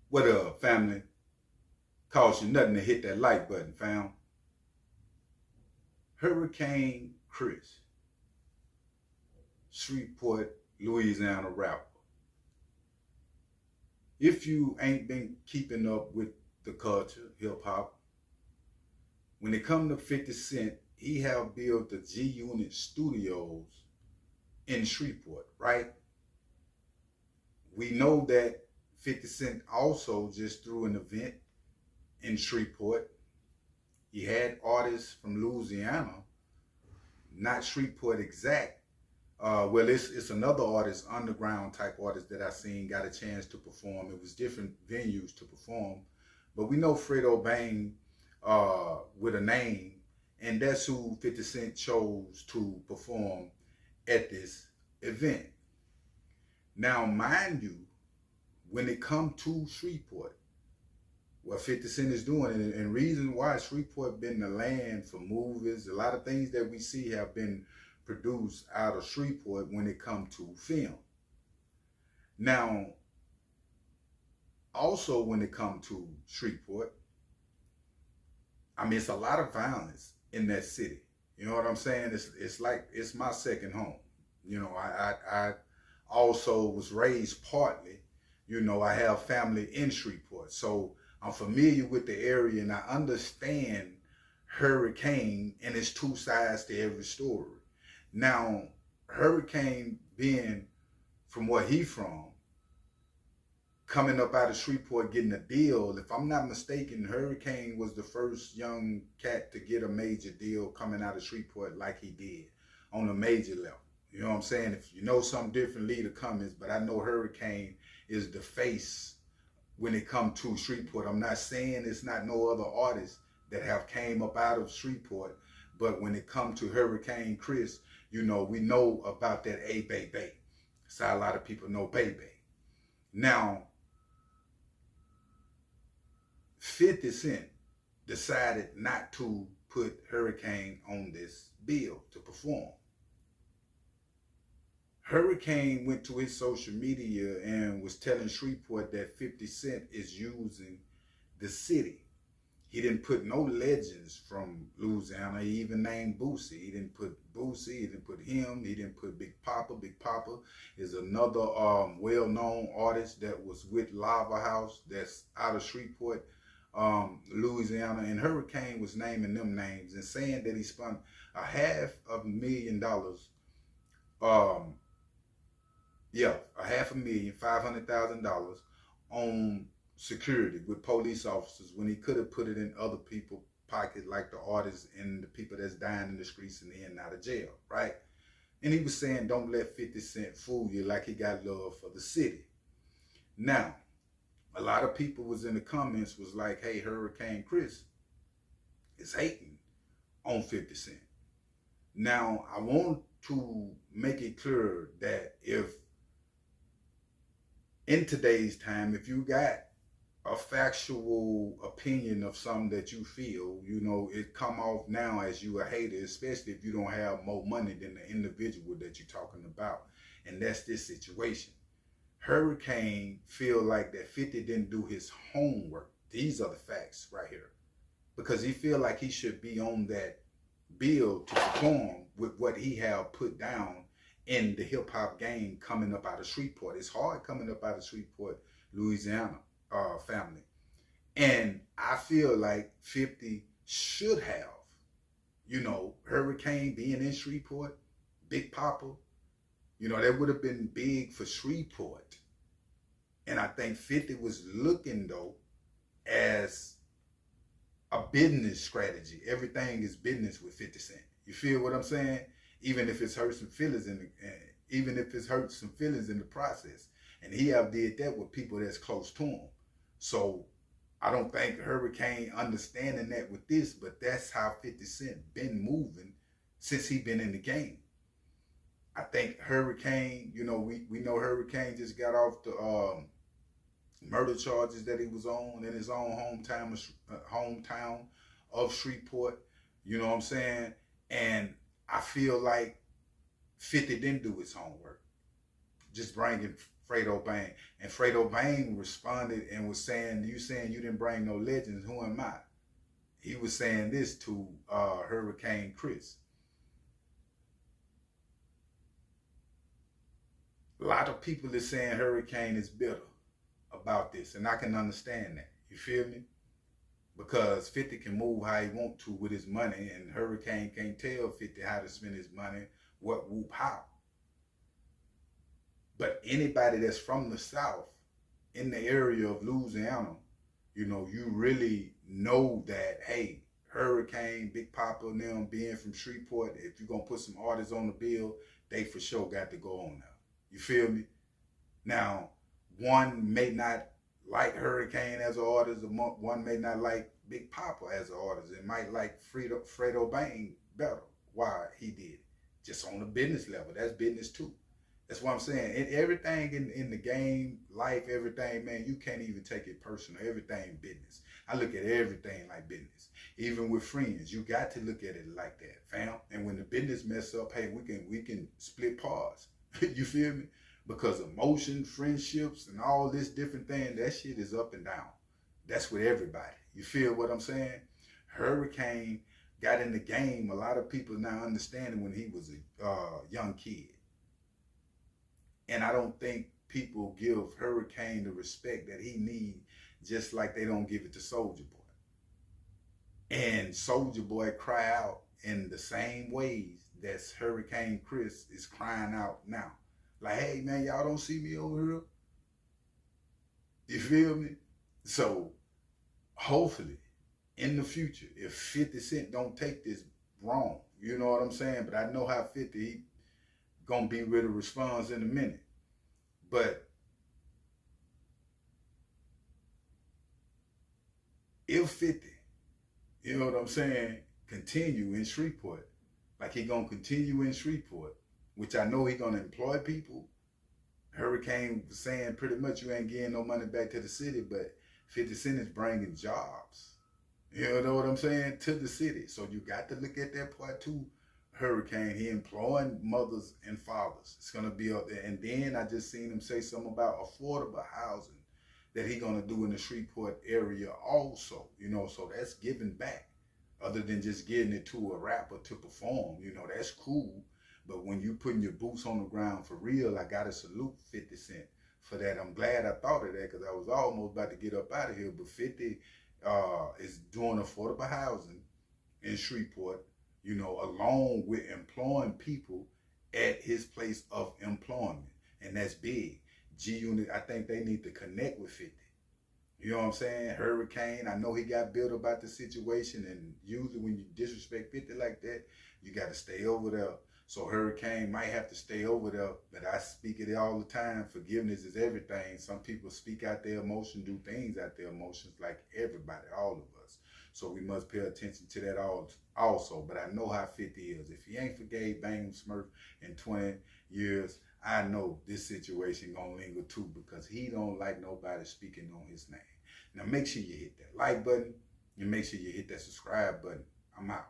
What up, family? Cost you nothing to hit that like button, fam. Hurricane Chris, Shreveport, Louisiana rapper. If you ain't been keeping up with the culture, hip hop, when it come to 50 Cent, he have built the G Unit Studios in Shreveport, right? We know that 50 Cent also just threw an event in Shreveport. He had artists from Louisiana, not Shreveport exact. Well, it's another artist, underground type artist that I seen got a chance to perform. It was different venues to perform, but we know Fredo Bang with a name, and that's who 50 Cent chose to perform at this event. Now, mind you, when it comes to Shreveport, what 50 Cent is doing, and reason why Shreveport been the land for movies, a lot of things that we see have been produced out of Shreveport when it comes to film. Now, also when it comes to Shreveport, I mean, it's a lot of violence in that city. You know what I'm saying? It's like it's my second home. You know, I also was raised partly. You know, I have family in Shreveport, so I'm familiar with the area and I understand hurricane and it's two sides to every story. Now, hurricane being from where he from, coming up out of Shreveport getting a deal. If I'm not mistaken, Hurricane was the first young cat to get a major deal coming out of Shreveport like he did on a major level. You know what I'm saying? If you know something different, leave the comments. But I know Hurricane is the face when it comes to Shreveport. I'm not saying it's not no other artists that have came up out of Shreveport, but when it comes to Hurricane Chris, you know, we know about that A Bay Bay. That's how a lot of people know Bay Bay. Now, 50 Cent decided not to put Hurricane on this bill to perform. Hurricane went to his social media and was telling Shreveport that 50 Cent is using the city. He didn't put no legends from Louisiana. He even named Boosie. He didn't put Boosie. He didn't put him. He didn't put Big Papa. Big Papa is another well-known artist that was with Lava House that's out of Shreveport, Louisiana. And Hurricane was naming them names and saying that he spent $500,000, $500,000 on security with police officers when he could have put it in other people's pocket, like the artists and the people that's dying in the streets and in and out of jail, right? And he was saying, don't let 50 Cent fool you like he got love for the city. Now, a lot of people was in the comments was like, hey, Hurricane Chris is hating on 50 Cent. Now, I want to make it clear that if in today's time, if you got a factual opinion of something that you feel, you know, it come off now as you a hater, especially if you don't have more money than the individual that you're talking about. And that's this situation. Hurricane feel like that 50 didn't do his homework. These are the facts right here. Because he feel like he should be on that bill to perform with what he have put down in the hip hop game coming up out of Shreveport. It's hard coming up out of Shreveport, Louisiana, family. And I feel like 50 should have, you know, Hurricane being in Shreveport, Big Papa, you know, that would have been big for Shreveport. And I think 50 was looking, though, as a business strategy. Everything is business with 50 Cent. You feel what I'm saying? Even if it's hurt some feelings in the process. And he have did that with people that's close to him. So I don't think Hurricane understanding that with this, but that's how 50 Cent been moving since he been in the game. I think Hurricane, you know, we know Hurricane just got off the murder charges that he was on in his own hometown of Shreveport. You know what I'm saying? And I feel like 50 didn't do his homework. Just bringing Fredo Bang. And Fredo Bang responded and was saying, you saying you didn't bring no legends, who am I? He was saying this to Hurricane Chris. A lot of people are saying Hurricane is bitter about this, and I can understand that. You feel me? Because 50 can move how he want to with his money, and Hurricane can't tell 50 how to spend his money, what, whoop, how. But anybody that's from the South, in the area of Louisiana, you know, you really know that, hey, Hurricane, Big Papa and them being from Shreveport, if you're going to put some artists on the bill, they for sure got to go on now. You feel me? Now, one may not like Hurricane as an artist, one may not like Big Papa as an artist. It might like Fredo Bang better. Why he did it. Just on the business level. That's business too. That's what I'm saying. Everything in the game, life, everything, man, you can't even take it personal. Everything business. I look at everything like business. Even with friends, you got to look at it like that, fam. And when the business mess up, hey, we can split parts. You feel me? Because emotion, friendships, and all this different thing, that shit is up and down. That's with everybody. You feel what I'm saying? Hurricane got in the game. A lot of people now understanding when he was a young kid. And I don't think people give Hurricane the respect that he needs, just like they don't give it to Soulja Boy. And Soulja Boy cry out in the same ways that Hurricane Chris is crying out now. Like, hey, man, y'all don't see me over here? You feel me? So, hopefully, in the future, if 50 Cent don't take this wrong, you know what I'm saying? But I know how 50, he gonna be with a response in a minute. But if 50, you know what I'm saying, continue in Shreveport, like he gonna continue in Shreveport, which I know he gonna employ people. Hurricane was saying pretty much you ain't getting no money back to the city, but 50 Cent is bringing jobs. You know what I'm saying? To the city. So you got to look at that part too. Hurricane, he employing mothers and fathers. It's gonna be up there. And then I just seen him say something about affordable housing that he gonna do in the Shreveport area also. You know, so that's giving back. Other than just getting it to a rapper to perform, you know, that's cool. But when you putting your boots on the ground for real, I gotta salute 50 Cent for that. I'm glad I thought of that because I was almost about to get up out of here. But 50 is doing affordable housing in Shreveport, you know, along with employing people at his place of employment. And that's big. G-Unit, I think they need to connect with 50. You know what I'm saying? Hurricane, I know he got built about the situation, and usually when you disrespect 50 like that, you got to stay over there. So Hurricane might have to stay over there, but I speak it all the time. Forgiveness is everything. Some people speak out their emotion, do things out their emotions, like everybody, all of us. So we must pay attention to that also. But I know how 50 is. If he ain't forgave Bang Smurf in 20 years, I know this situation gonna linger too, because he don't like nobody speaking on his name. Now make sure you hit that like button and make sure you hit that subscribe button. I'm out.